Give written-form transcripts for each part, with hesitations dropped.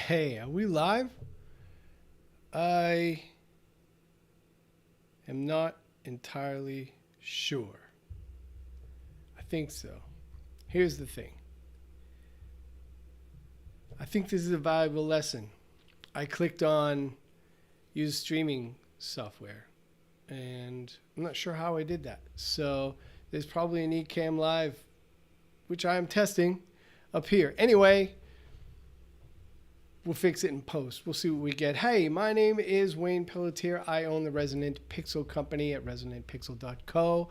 Hey, are we live? I am not entirely sure. I think so. Here's the thing. I think this is a valuable lesson. I clicked on use streaming software and I'm not sure how I did that. So there's probably an Ecamm Live, which I am testing up here. Anyway, we'll fix it in post. We'll see what we get. Hey, my name is Wayne Pelletier. I own the Resonant Pixel Company at resonantpixel.co.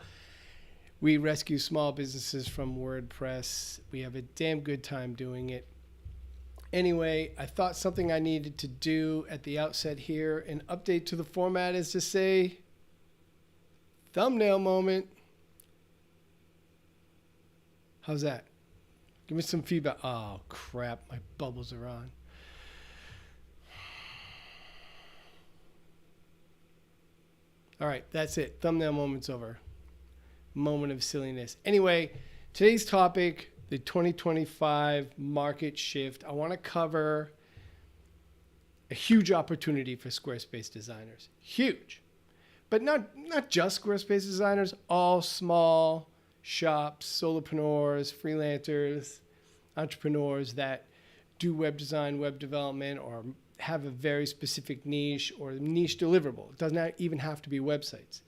We rescue small businesses from WordPress. We have a damn good time doing it. Anyway, I thought something I needed to do at the outset here, an update to the format, is to say thumbnail moment. How's that? Give me some feedback. Oh, crap. My bubbles are on. All right, that's it. Thumbnail moment's over. Moment of silliness. Anyway, today's topic, the 2025 market shift. I want to cover a huge opportunity for Squarespace designers. Huge. But not just Squarespace designers, all small shops, solopreneurs, freelancers, entrepreneurs that do web design, web development, or have a very specific niche or niche deliverable. It does not even have to be websites.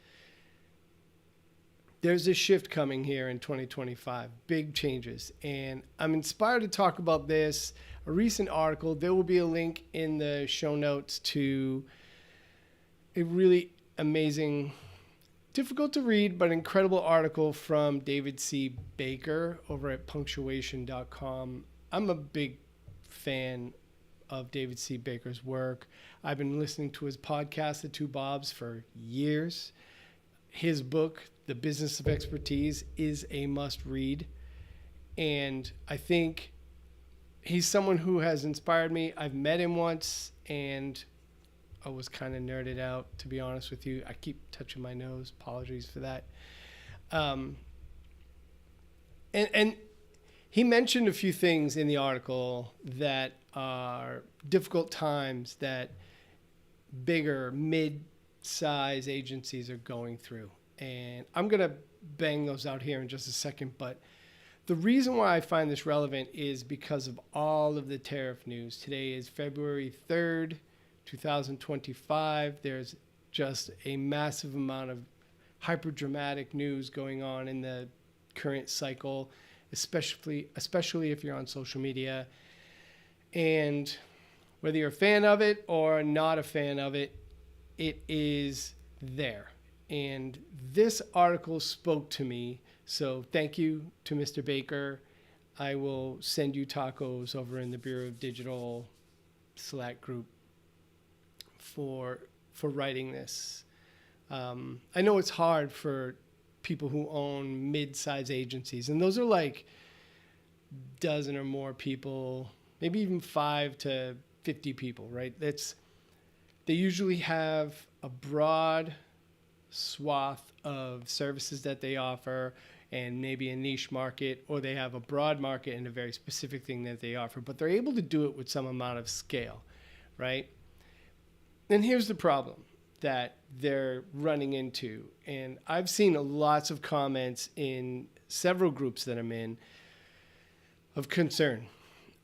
There's a shift coming here in 2025, big changes. And I'm inspired to talk about this, a recent article. There will be a link in the show notes to a really amazing, difficult to read, but incredible article from David C. Baker over at punctuation.com. I'm a big fan of David C. Baker's work. I've been listening to his podcast, The Two Bobs, for years. His book, The Business of Expertise, is a must read. And I think he's someone who has inspired me. I've met him once and I was kind of nerded out, to be honest with you. I keep touching my nose. Apologies for that. And he mentioned a few things in the article that are difficult times that bigger, mid-size agencies are going through. And I'm going to bang those out here in just a second. But the reason why I find this relevant is because of all of the tariff news. Today is February 3rd, 2025. There's just a massive amount of hyper-dramatic news going on in the current cycle, especially if you're on social media. And whether you're a fan of it or not a fan of it, it is there. And this article spoke to me. So thank you to Mr. Baker. I will send you tacos over in the Bureau of Digital Slack group for writing this. I know it's hard for people who own mid-size agencies, and those are like dozen or more people, maybe even 5 to 50 people, right? They usually have a broad swath of services that they offer and maybe a niche market, or they have a broad market and a very specific thing that they offer, but they're able to do it with some amount of scale, right? And here's the problem that they're running into. And I've seen lots of comments in several groups that I'm in of concern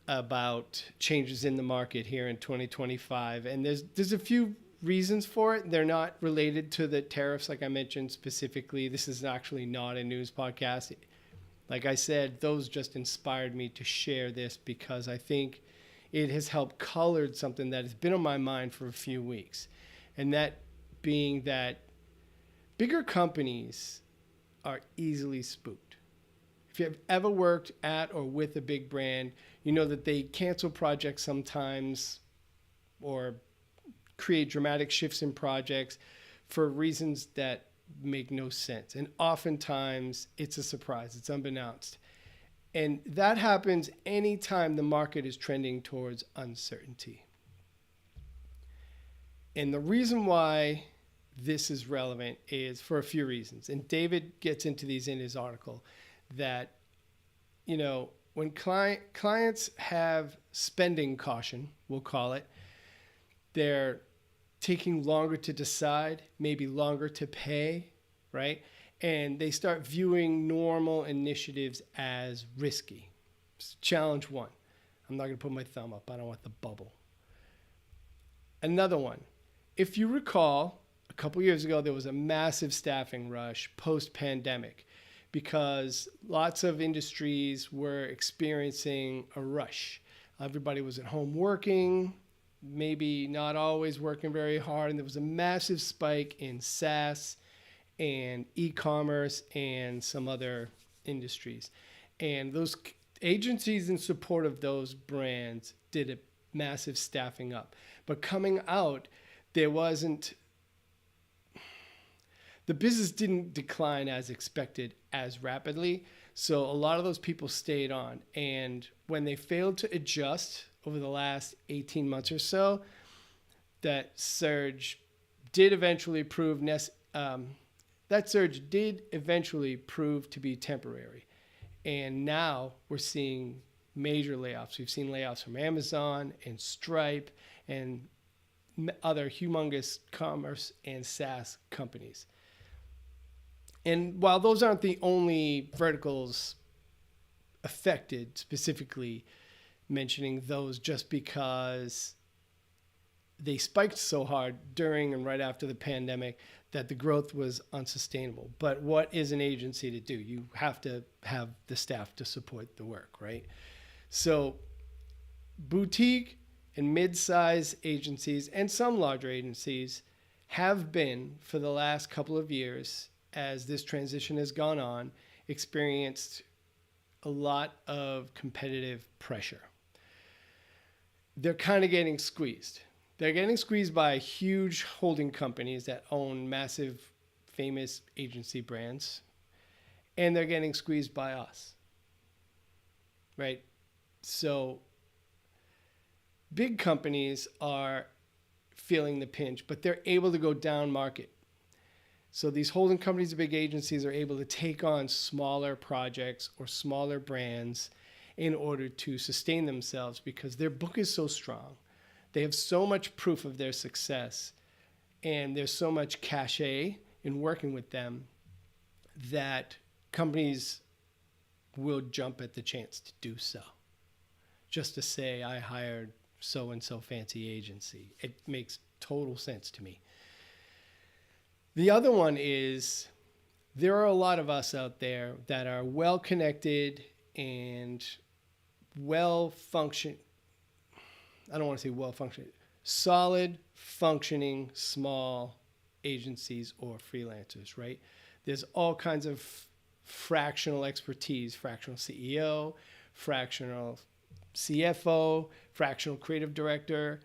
about changes in the market here in 2025. And there's a few reasons for it. They're not related to the tariffs, like I mentioned specifically. This is actually not a news podcast. Like I said, those just inspired me to share this because I think it has helped colored something that has been on my mind for a few weeks. And that being that bigger companies are easily spooked. If you have ever worked at or with a big brand, you know that they cancel projects sometimes or create dramatic shifts in projects for reasons that make no sense. And oftentimes it's a surprise, it's unbeknownst. And that happens anytime the market is trending towards uncertainty. And the reason why this is relevant is for a few reasons. And David gets into these in his article that, when clients have spending caution, we'll call it, they're taking longer to decide, maybe longer to pay, right? And they start viewing normal initiatives as risky. Challenge one. I'm not going to put my thumb up. I don't want the bubble. Another one. If you recall, a couple years ago, there was a massive staffing rush post-pandemic because lots of industries were experiencing a rush. Everybody was at home working, maybe not always working very hard, and there was a massive spike in SaaS and e-commerce and some other industries. And those agencies in support of those brands did a massive staffing up. But coming out, the business didn't decline as expected as rapidly. So a lot of those people stayed on. And when they failed to adjust over the last 18 months or so, that surge did eventually prove to be temporary. And now we're seeing major layoffs. We've seen layoffs from Amazon and Stripe and other humongous commerce and SaaS companies. And while those aren't the only verticals affected, specifically mentioning those just because they spiked so hard during and right after the pandemic that the growth was unsustainable. But what is an agency to do? You have to have the staff to support the work, right? So boutique and mid-size agencies and some larger agencies have been, for the last couple of years, as this transition has gone on, experienced a lot of competitive pressure. They're kind of getting squeezed. They're getting squeezed by huge holding companies that own massive, famous agency brands, and they're getting squeezed by us, right? So big companies are feeling the pinch, but they're able to go down market. So these holding companies, big agencies, are able to take on smaller projects or smaller brands in order to sustain themselves because their book is so strong. They have so much proof of their success, and there's so much cachet in working with them that companies will jump at the chance to do so. Just to say, I hired so-and-so fancy agency. It makes total sense to me. The other one is there are a lot of us out there that are well-connected and well-functioning. I don't want to say well-functioning. Solid, functioning, small agencies or freelancers, right? There's all kinds of fractional expertise, fractional CEO, fractional CFO, fractional creative director.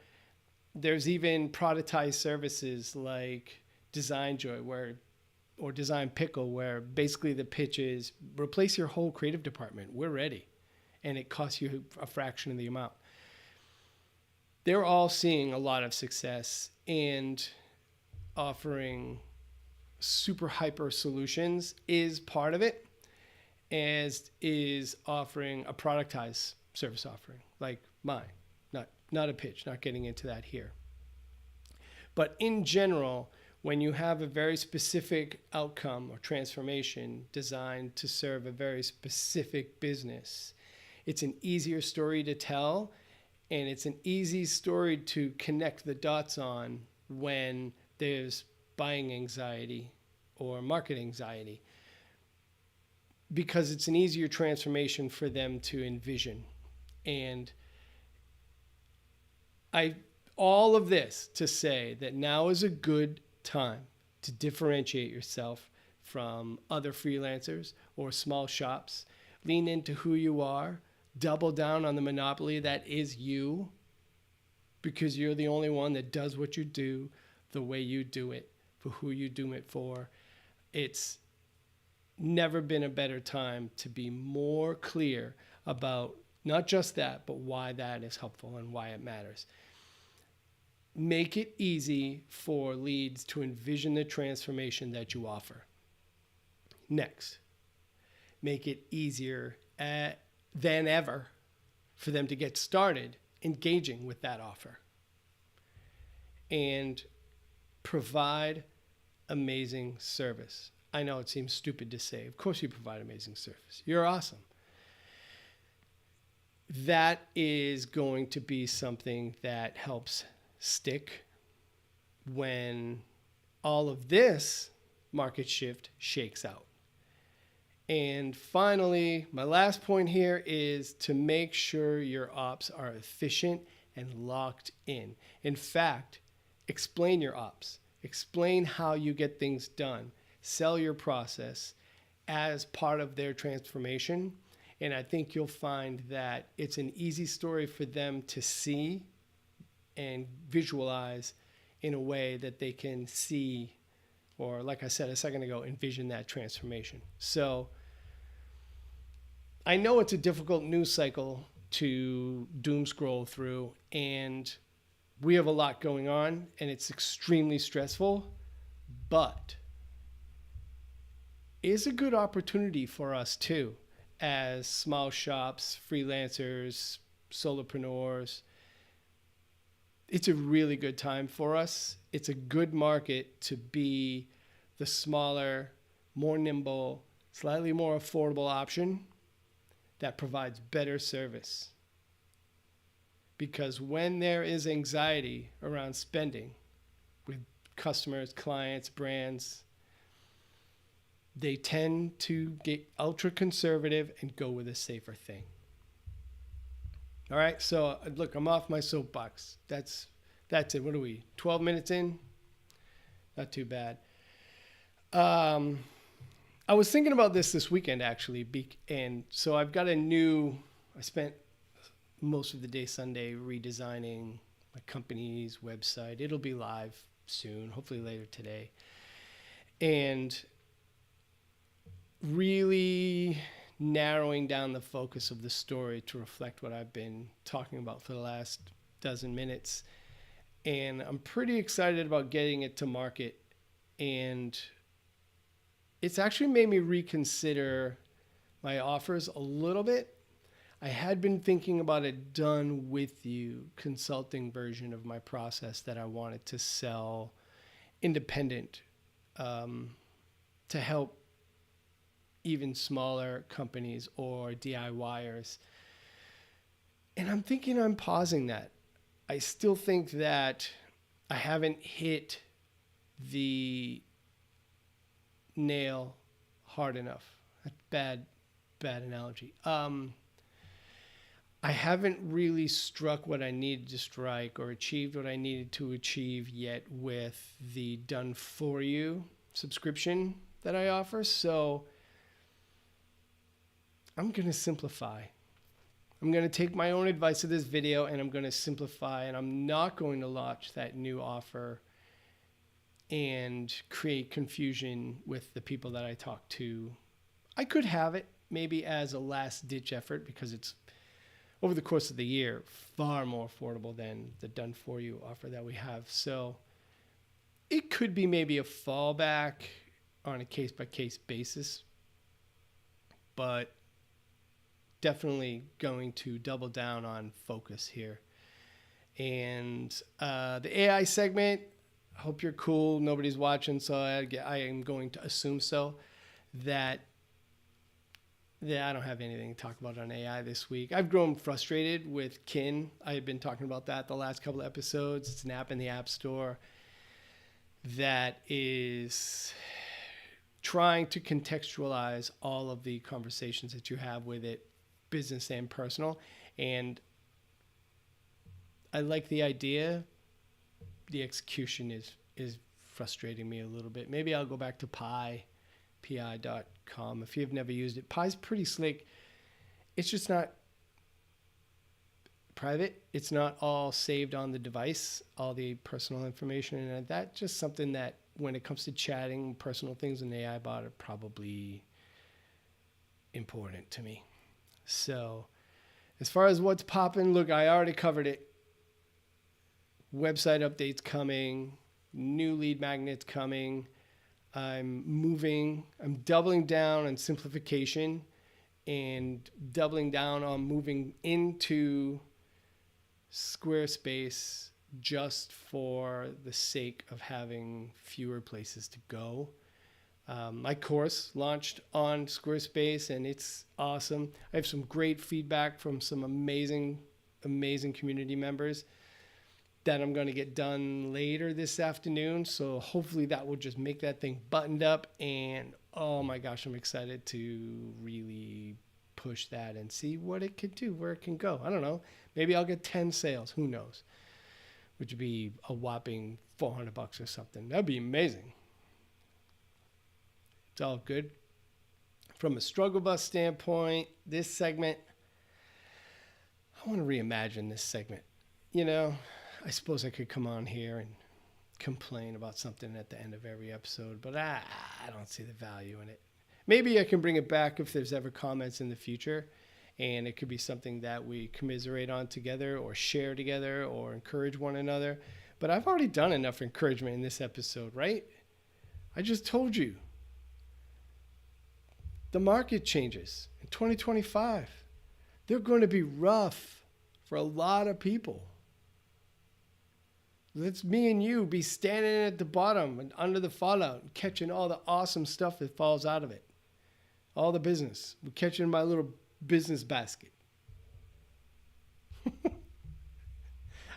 There's even productized services like Design Joy or Design Pickle, where basically the pitch is replace your whole creative department. We're ready. And it costs you a fraction of the amount. They're all seeing a lot of success and offering super hyper solutions is part of it, as is offering a productized service offering like mine. Not a pitch, not getting into that here. But in general, when you have a very specific outcome or transformation designed to serve a very specific business, it's an easier story to tell, and it's an easy story to connect the dots on when there's buying anxiety or market anxiety, because it's an easier transformation for them to envision. And all of this to say that now is a good time to differentiate yourself from other freelancers or small shops. Lean into who you are. Double down on the monopoly that is you, because you're the only one that does what you do the way you do it, for who you do it for. It's never been a better time to be more clear about not just that, but why that is helpful and why it matters. Make it easy for leads to envision the transformation that you offer. Next, make it easier than ever for them to get started engaging with that offer and provide amazing service. I know it seems stupid to say. Of course you provide amazing service. You're awesome. That is going to be something that helps stick when all of this market shift shakes out. And finally, my last point here is to make sure your ops are efficient and locked in. In fact, explain your ops. Explain how you get things done. Sell your process as part of their transformation. And I think you'll find that it's an easy story for them to see and visualize in a way that they can see, or like I said a second ago, envision that transformation. So I know it's a difficult news cycle to doom scroll through, and we have a lot going on, and it's extremely stressful, but it's a good opportunity for us too, as small shops, freelancers, solopreneurs. It's a really good time for us. It's a good market to be the smaller, more nimble, slightly more affordable option that provides better service. Because when there is anxiety around spending with customers, clients, brands, they tend to get ultra conservative and go with a safer thing. All right, so look, I'm off my soapbox. That's it. What are we, 12 minutes in? Not too bad. I was thinking about this weekend, actually, and so I've got I spent most of the day Sunday redesigning my company's website. It'll be live soon, hopefully later today. And really narrowing down the focus of the story to reflect what I've been talking about for the last dozen minutes. And I'm pretty excited about getting it to market. And it's actually made me reconsider my offers a little bit. I had been thinking about a done with you consulting version of my process that I wanted to sell independent, to help even smaller companies or DIYers. And I'm thinking I'm pausing that. I still think that I haven't hit the nail hard enough. Bad analogy. I haven't really struck what I needed to strike or achieved what I needed to achieve yet with the done for you subscription that I offer. So I'm going to simplify. I'm going to take my own advice of this video and I'm going to simplify, and I'm not going to launch that new offer and create confusion with the people that I talk to. I could have it maybe as a last ditch effort because it's over the course of the year far more affordable than the done for you offer that we have. So it could be maybe a fallback on a case by case basis, but definitely going to double down on focus here. And the AI segment, I hope you're cool. Nobody's watching, so I am going to assume so. That I don't have anything to talk about on AI this week. I've grown frustrated with Kin. I've been talking about that the last couple of episodes. It's an app in the App Store that is trying to contextualize all of the conversations that you have with it, business and personal. And I like the idea. The execution is frustrating me a little bit. Maybe I'll go back to pi.com. If you've never used it, Pi's pretty slick. It's just not private. It's not all saved on the device, all the personal information. And that's just something that when it comes to chatting personal things in AI bot are probably important to me. So as far as what's popping, look, I already covered it. Website updates coming, new lead magnets coming. I'm doubling down on simplification and doubling down on moving into Squarespace just for the sake of having fewer places to go. My course launched on Squarespace and it's awesome. I have some great feedback from some amazing community members that I'm going to get done later this afternoon. So hopefully that will just make that thing buttoned up. And oh my gosh, I'm excited to really push that and see what it could do, where it can go. I don't know. Maybe I'll get 10 sales. Who knows? Which would be a whopping $400 or something. That'd be amazing. It's all good. From a struggle bus standpoint, this segment, I want to reimagine this segment. You know, I suppose I could come on here and complain about something at the end of every episode, but I don't see the value in it. Maybe I can bring it back if there's ever comments in the future, and it could be something that we commiserate on together or share together or encourage one another. But I've already done enough encouragement in this episode, right? I just told you. The market changes in 2025. They're going to be rough for a lot of people. Let's me and you be standing at the bottom and under the fallout and catching all the awesome stuff that falls out of it. All the business. We're catching my little business basket.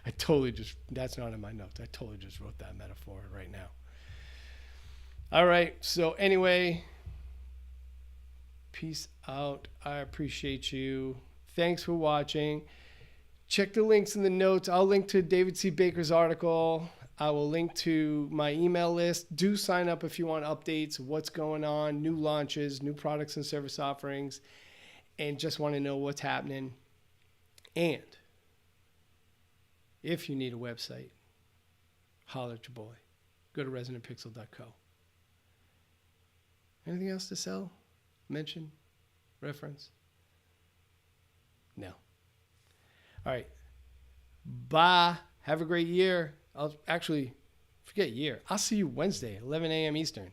That's not in my notes. I totally just wrote that metaphor right now. All right. So anyway, peace out. I appreciate you. Thanks for watching. Check the links in the notes. I'll link to David C. Baker's article. I will link to my email list. Do sign up if you want updates, what's going on, new launches, new products and service offerings, and just want to know what's happening. And if you need a website, holler at your boy. Go to resonantpixel.co. Anything else to sell? Mention? Reference? No. All right. Bye. Have a great year. Forget year. I'll see you Wednesday, 11 a.m. Eastern.